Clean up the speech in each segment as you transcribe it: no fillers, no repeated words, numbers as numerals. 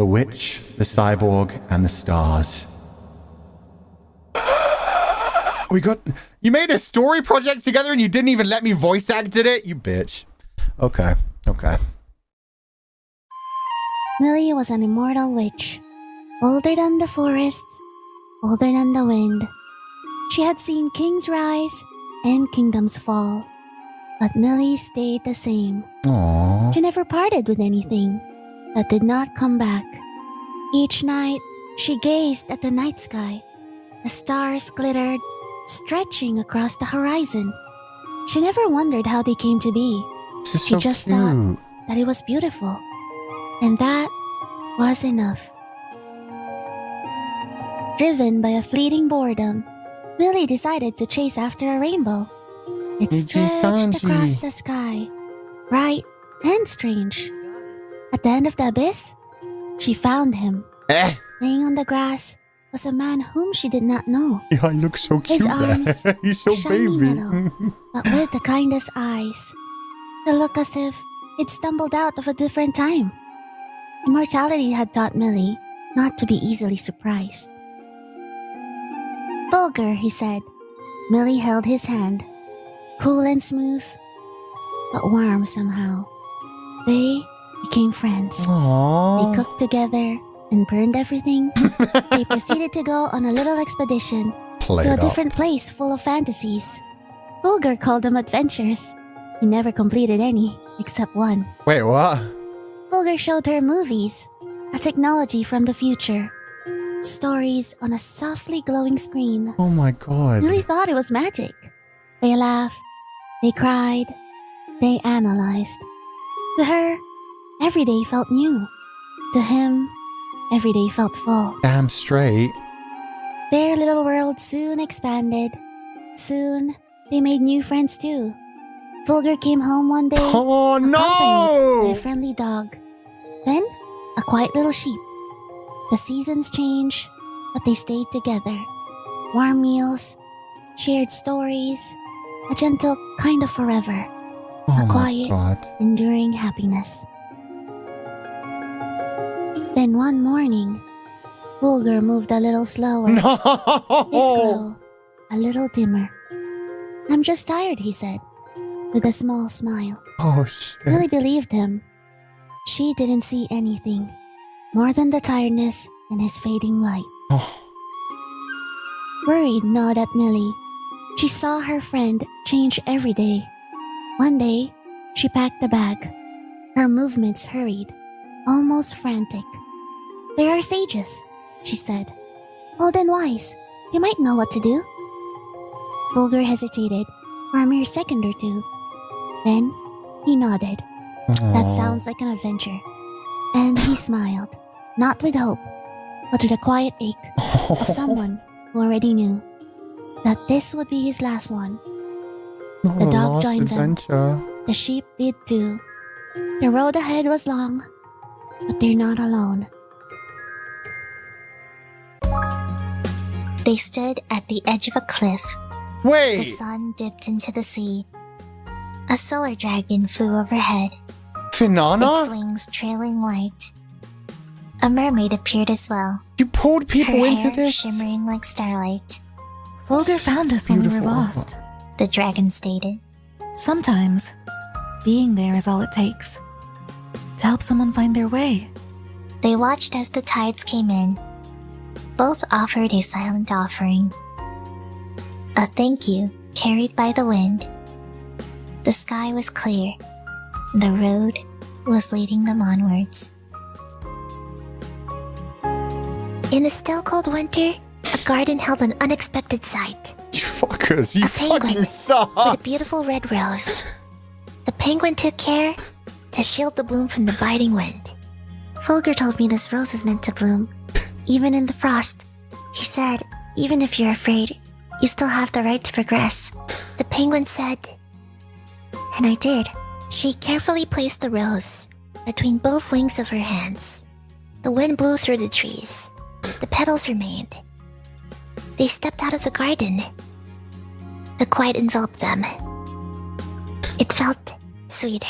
witch, the cyborg, and the stars. You made a story project together and you didn't even let me voice acted it? You bitch. Okay. Millie was an immortal witch, older than the forests, older than the wind. She had seen kings rise and kingdoms fall, but Millie stayed the same. Aww. She never parted with anything that did not come back. Each night, she gazed at the night sky. The stars glittered, stretching across the horizon. She never wondered how they came to be. She just thought that it was beautiful. And that was enough. Driven by a fleeting boredom, Millie decided to chase after a rainbow. It stretched across the sky, bright and strange. At the end of the abyss, she found him. Laying on the grass was a man whom she did not know. Yeah, he looks so cute. His arms, he's so shiny baby. metal, but with the kindest eyes. It looked as if he'd stumbled out of a different time. Immortality had taught Millie not to be easily surprised. Vulgar, he said. Millie held his hand, cool and smooth, but warm somehow. They became friends. Aww. They cooked together and burned everything. They proceeded to go on a little expedition to a different place full of fantasies. Vulgar called them adventures. He never completed any, except one. Wait, what? Vulgar showed her movies, a technology from the future. Stories on a softly glowing screen. Oh my god. Millie thought it was magic. They laughed, they cried, they analyzed. To her, every day felt new. To him, every day felt full. Damn straight. Their little world soon expanded. Soon, they made new friends too. Vulgar came home one day, accompanied by a friendly dog. Then, a quiet little sheep. The seasons changed, but they stayed together. Warm meals, shared stories, a gentle kind of forever. A quiet, enduring happiness. Then one morning, Vulgar moved a little slower. His glow, a little dimmer. I'm just tired, he said, with a small smile. Oh, shit. Millie believed him. She didn't see anything more than the tiredness in his fading light. Worried gnawed at Millie. She saw her friend change every day. One day, she packed a bag. Her movements hurried, almost frantic. They are sages, she said. Old and wise, they might know what to do. Vulgar hesitated for a mere second or two. Then, he nodded. That sounds like an adventure. And he smiled, not with hope, but with a quiet ache of someone who already knew that this would be his last one. The dog joined them. The sheep did too. The road ahead was long, but they're not alone. They stood at the edge of a cliff. Wait! The sun dipped into the sea. A solar dragon flew overhead. Finana? Its wings trailing light. A mermaid appeared as well. You pulled people her into hair this? shimmering like starlight. Vulgar found us when we were lost. The dragon stated. Sometimes, being there is all it takes to help someone find their way. They watched as the tides came in. Both offered a silent offering. A thank you carried by the wind. The sky was clear. The road was leading them onwards. In a still cold winter, a garden held an unexpected sight. You fuckers, you A penguin fucking suck! with a beautiful red rose. The penguin took care to shield the bloom from the biting wind. Vulgar told me this rose is meant to bloom, even in the frost. He said, even if you're afraid, you still have the right to progress. The penguin said, and I did. She carefully placed the rose between both wings of her hands. The wind blew through the trees. The petals remained. They stepped out of the garden. The quiet enveloped them. It felt sweeter.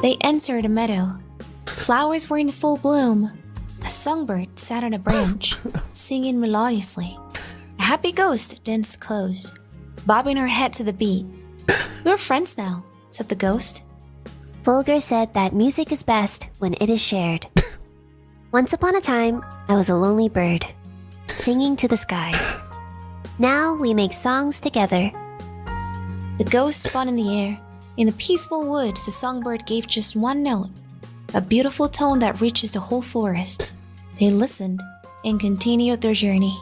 They entered a meadow. Flowers were in full bloom. A songbird sat on a branch, singing melodiously. A happy ghost danced close, bobbing her head to the beat. "We're friends now," said the ghost. Fulgur said that music is best when it is shared. Once upon a time, I was a lonely bird, singing to the skies. Now we make songs together. The ghost spun in the air. In the peaceful woods, the songbird gave just one note, a beautiful tone that reaches the whole forest. They listened and continued their journey.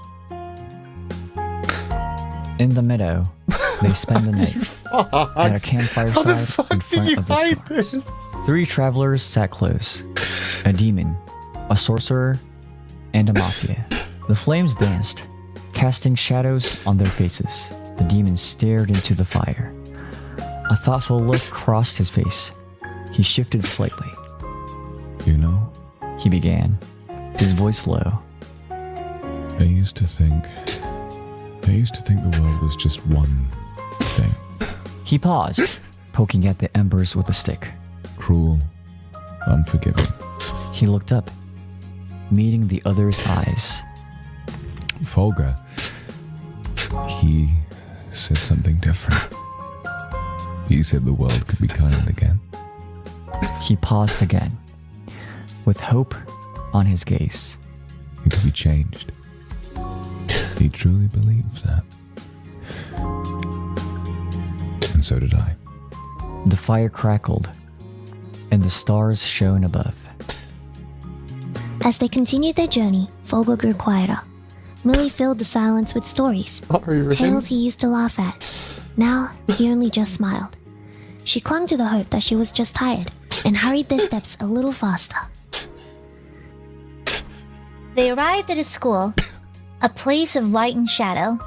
In the meadow, they spent the night at a campfire How the side fuck in did front you of the find stars. this? 3 travelers sat close: a demon, a sorcerer, and a mafia. The flames danced, casting shadows on their faces. The demon stared into the fire. A thoughtful look crossed his face. He shifted slightly. You know, He began, his voice low. I used to think the world was just one thing. He paused, poking at the embers with a stick. Cruel, unforgiving. He looked up, meeting the other's eyes. Fulgur, he said something different. He said the world could be kind again. He paused again, with hope on his gaze. It could be changed. He truly believed that. And so did I. The fire crackled, and the stars shone above. As they continued their journey, Fulgur grew quieter. Millie filled the silence with stories, tales he used to laugh at. Now, he only just smiled. She clung to the hope that she was just tired and hurried their steps a little faster. They arrived at a school, a place of light and shadow,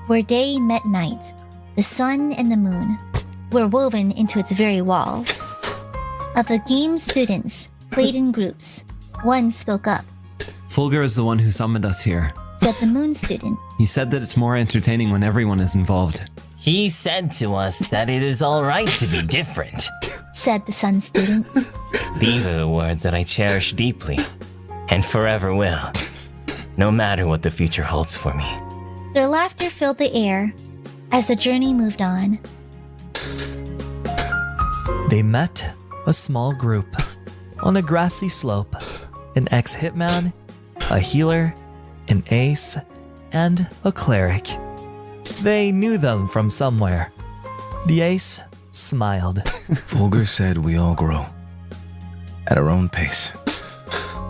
where day met night. The sun and the moon were woven into its very walls. Of the game's students, played in groups, one spoke up, Fulgur is the one who summoned us here. said the moon student. He said that it's more entertaining when everyone is involved. He said to us that it is all right to be different. Said the sun student. These are the words that I cherish deeply, and forever will, no matter what the future holds for me. Their laughter filled the air as the journey moved on. They met a small group on a grassy slope. An ex-hitman, a healer, an ace, and a cleric. They knew them from somewhere. The ace smiled. Fulgur said we all grow at our own pace.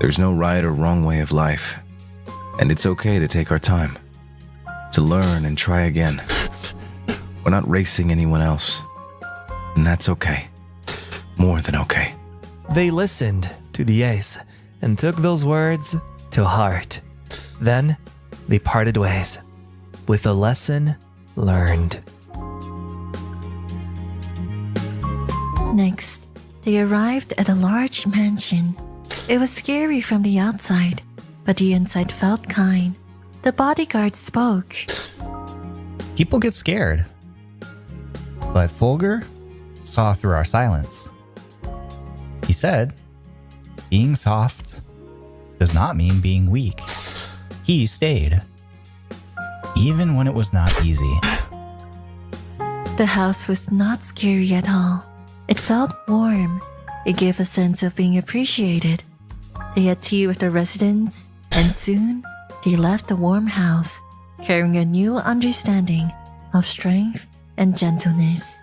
There's no right or wrong way of life, and it's okay to take our time, to learn and try again. We're not racing anyone else, and that's okay. More than okay. They listened to the ace and took those words to heart. Then they parted ways with a lesson learned. Next, they arrived at a large mansion. It was scary from the outside, but the inside felt kind. The bodyguard spoke. People get scared. But Fulgur saw through our silence. He said, being soft does not mean being weak. He stayed, even when it was not easy. The house was not scary at all. It felt warm. It gave a sense of being appreciated. They had tea with the residents, and soon they left the warm house, carrying a new understanding of strength and gentleness.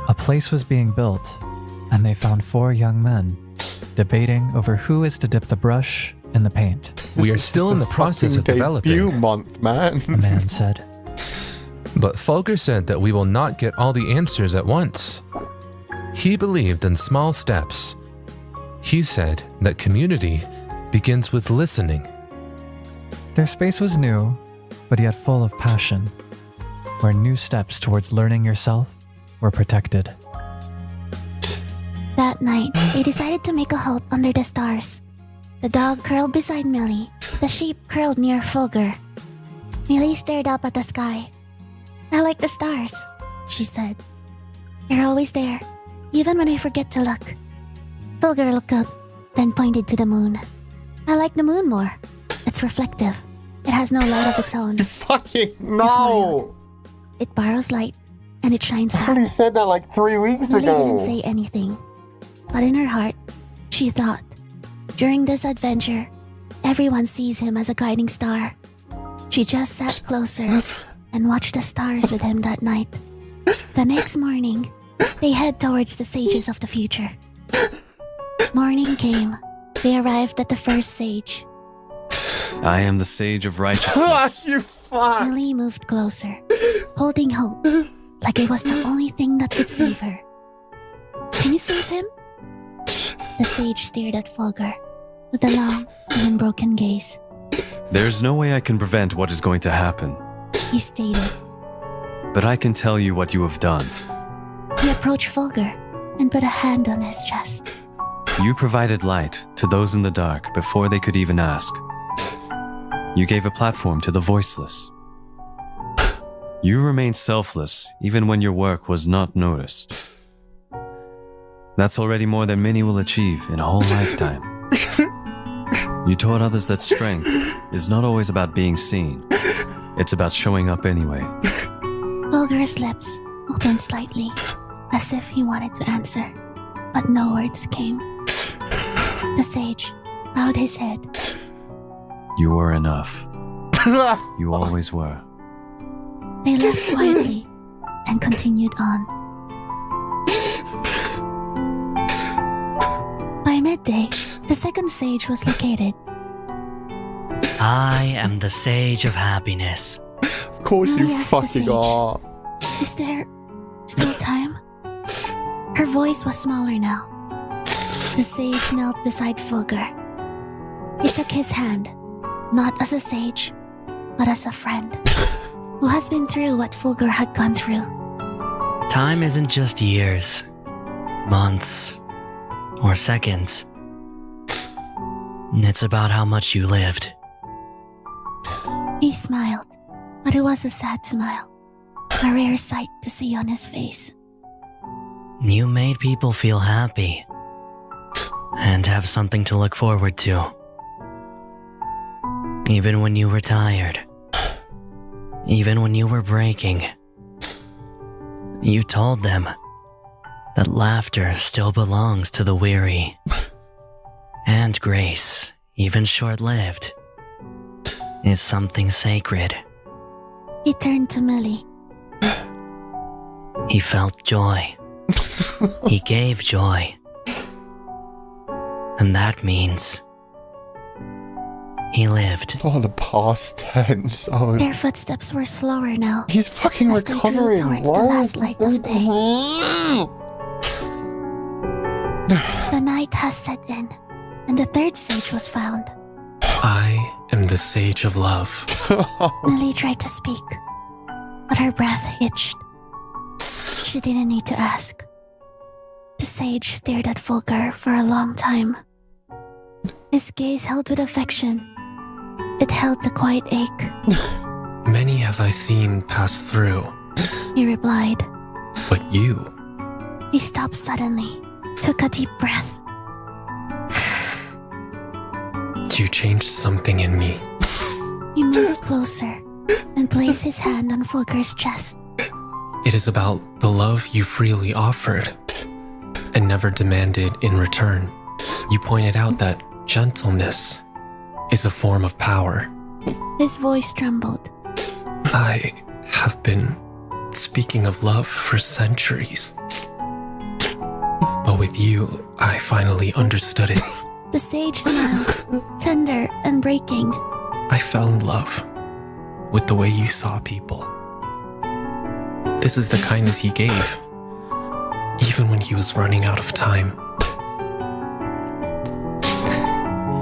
A place was being built, and they found 4 young men debating over who is to dip the brush in the paint. We are still in the process of developing, month, man. A man said. But Fulgur said that we will not get all the answers at once. He believed in small steps. He said that community begins with listening. Their space was new, but yet full of passion, where new steps towards learning yourself were protected. That night, they decided to make a halt under the stars. The dog curled beside Millie. The sheep curled near Fulgur. Millie stared up at the sky. I like the stars, she said. They're always there, even when I forget to look. Fulgur looked up, then pointed to the moon. I like the moon more. It's reflective. It has no light of its own. Fucking He smiled. It borrows light, and it shines I back. already said that like 3 weeks Millie ago. didn't say anything, but in her heart, she thought, during this adventure, everyone sees him as a guiding star. She just sat closer and watched the stars with him that night. The next morning, they head towards the sages of the future. Morning came. They arrived at the first sage. I am the sage of righteousness. You fuck. Millie moved closer, holding hope, like it was the only thing that could save her. Can you save him? The sage stared at Fulgur with a long and unbroken gaze. There's no way I can prevent what is going to happen, He stated. but I can tell you what you have done. He approached Fulgur and put a hand on his chest. You provided light to those in the dark before they could even ask. You gave a platform to the voiceless. You remained selfless even when your work was not noticed. That's already more than many will achieve in a whole lifetime. You taught others that strength is not always about being seen. It's about showing up anyway. Fulgur's lips opened slightly, as if he wanted to answer, but no words came. The sage bowed his head. You were enough. You always were. They left quietly and continued on. By midday, the second sage was located. I am the sage of happiness. Of course Millie you asked the fucking sage, are. Is there still time? Her voice was smaller now. The sage knelt beside Fulgur. He took his hand, not as a sage, but as a friend who has been through what Fulgur had gone through. Time isn't just years, months, or seconds. It's about how much you lived. He smiled, but it was a sad smile, a rare sight to see on his face. You made people feel happy and have something to look forward to. Even when you were tired, even when you were breaking, you told them that laughter still belongs to the weary, and grace, even short-lived, is something sacred. He turned to Millie. He felt joy. He gave joy. And that means he lived. Oh, the past tense. Oh, Their footsteps were slower now. he's fucking as they drew recovering. towards the last light of day. The night has set in, and the third sage was found. I am the sage of love. Millie tried to speak, but her breath hitched. She didn't need to ask. The sage stared at Fulgur for a long time. His gaze held with affection. It held the quiet ache. Many have I seen pass through, He replied. but you, He stopped suddenly, took a deep breath. you changed something in me. He moved closer and placed his hand on Fulgur's chest. It is about the love you freely offered and never demanded in return. You pointed out that gentleness is a form of power. His voice trembled. I have been speaking of love for centuries. But with you, I finally understood it. The sage smiled, tender and breaking. I fell in love with the way you saw people. This is the kindness he gave, even when he was running out of time.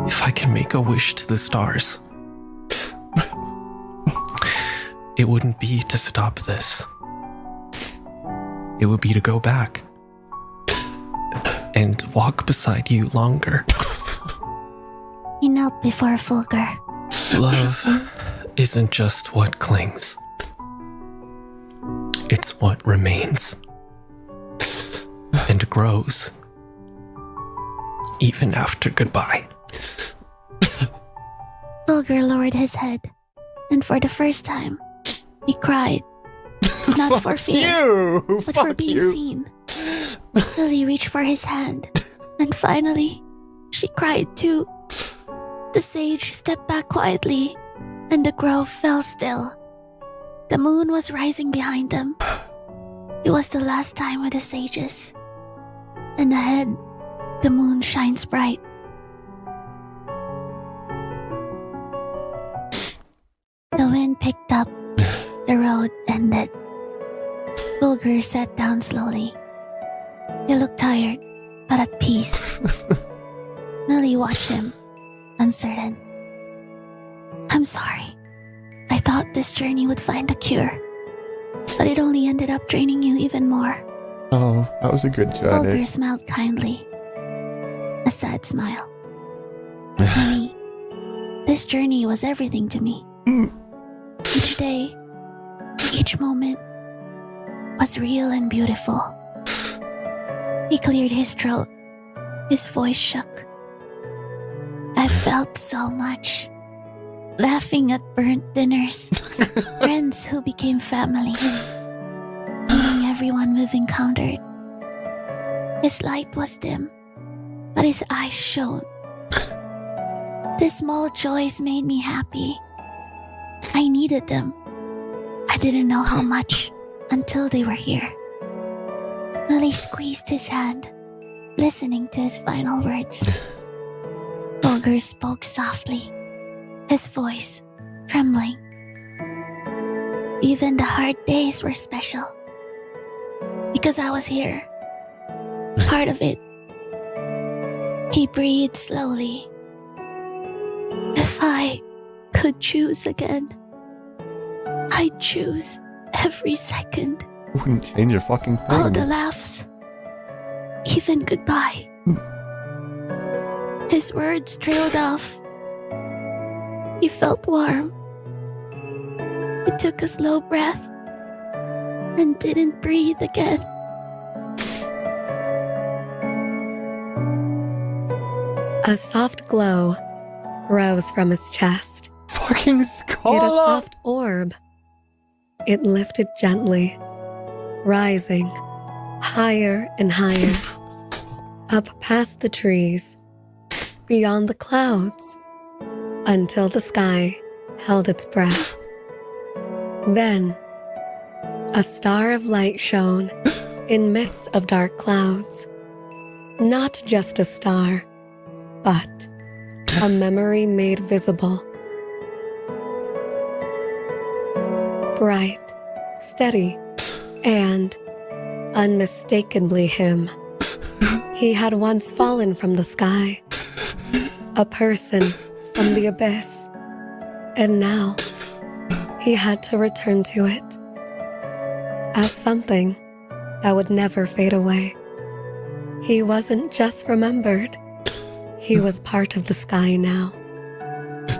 If I can make a wish to the stars, it wouldn't be to stop this. It would be to go back and walk beside you longer. He knelt before Fulgur. Love isn't just what clings. It's what remains and grows even after goodbye. Fulgur lowered his head, and for the first time, he cried. Not for fear, but for being seen. Millie reached for his hand, and finally, she cried too. The sage stepped back quietly, and the grove fell still. The moon was rising behind them. It was the last time with the sages. And ahead, the moon shines bright. The wind picked up. The road ended. Fulgur sat down slowly. He looked tired, but at peace. Millie watched him, uncertain. I'm sorry. I thought this journey would find a cure, but it only ended up draining you even more. Oh, that was a good journey. Fulgur smiled kindly. A sad smile. Millie, this journey was everything to me. Each day, each moment was real and beautiful. He cleared his throat. His voice shook. I felt so much. Laughing at burnt dinners, friends who became family, meeting everyone we've encountered. His light was dim, but his eyes shone. The small joys made me happy. I needed them. I didn't know how much until they were here. Millie squeezed his hand, listening to his final words. Fulgur spoke softly, his voice trembling. Even the hard days were special, because I was here, part of it. He breathed slowly. If I could choose again, I'd choose every second. Wouldn't change a fucking thing. All the laughs, even goodbye. His words trailed off. He felt warm. He took a slow breath and didn't breathe again. A soft glow rose from his chest. Fucking Scholar! It a soft orb. It lifted gently, rising higher and higher, up past the trees, beyond the clouds, until the sky held its breath. Then, a star of light shone in midst of dark clouds. Not just a star, but a memory made visible. Bright, steady, and unmistakably him. He had once fallen from the sky, a person from the abyss, and now he had to return to it as something that would never fade away. He wasn't just remembered, he was part of the sky now,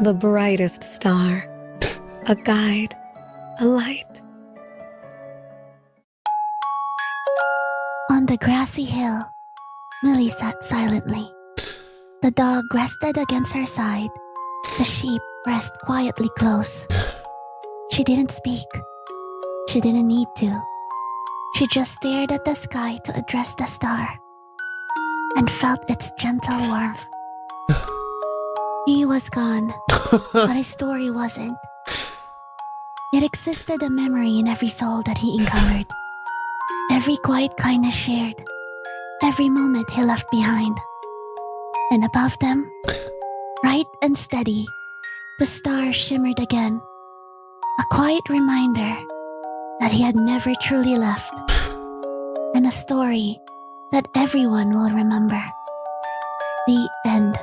the brightest star, a guide, a light. On the grassy hill, Millie sat silently. The dog rested against her side. The sheep rested quietly close. She didn't speak. She didn't need to. She just stared at the sky to address the star and felt its gentle warmth. He was gone, but his story wasn't. It existed a memory in every soul that he encountered. Every quiet kindness shared. Every moment he left behind. And above them, bright and steady, the stars shimmered again. A quiet reminder that he had never truly left. And a story that everyone will remember. The end.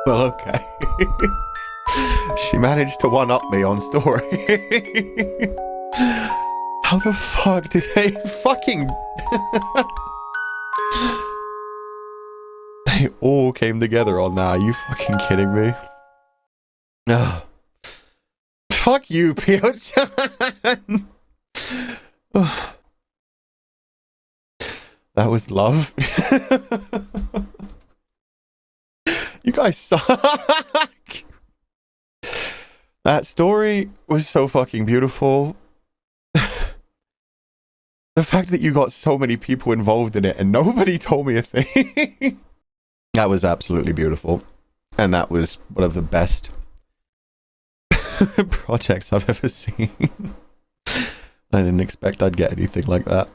Well, okay. She managed to one-up me on story. How the fuck did they fucking... They all came together on that. Are you fucking kidding me? No. Fuck you, Fuu-chan. That was love. You guys suck. That story was so fucking beautiful. The fact that you got so many people involved in it and nobody told me a thing. That was absolutely beautiful. And that was one of the best projects I've ever seen. I didn't expect I'd get anything like that.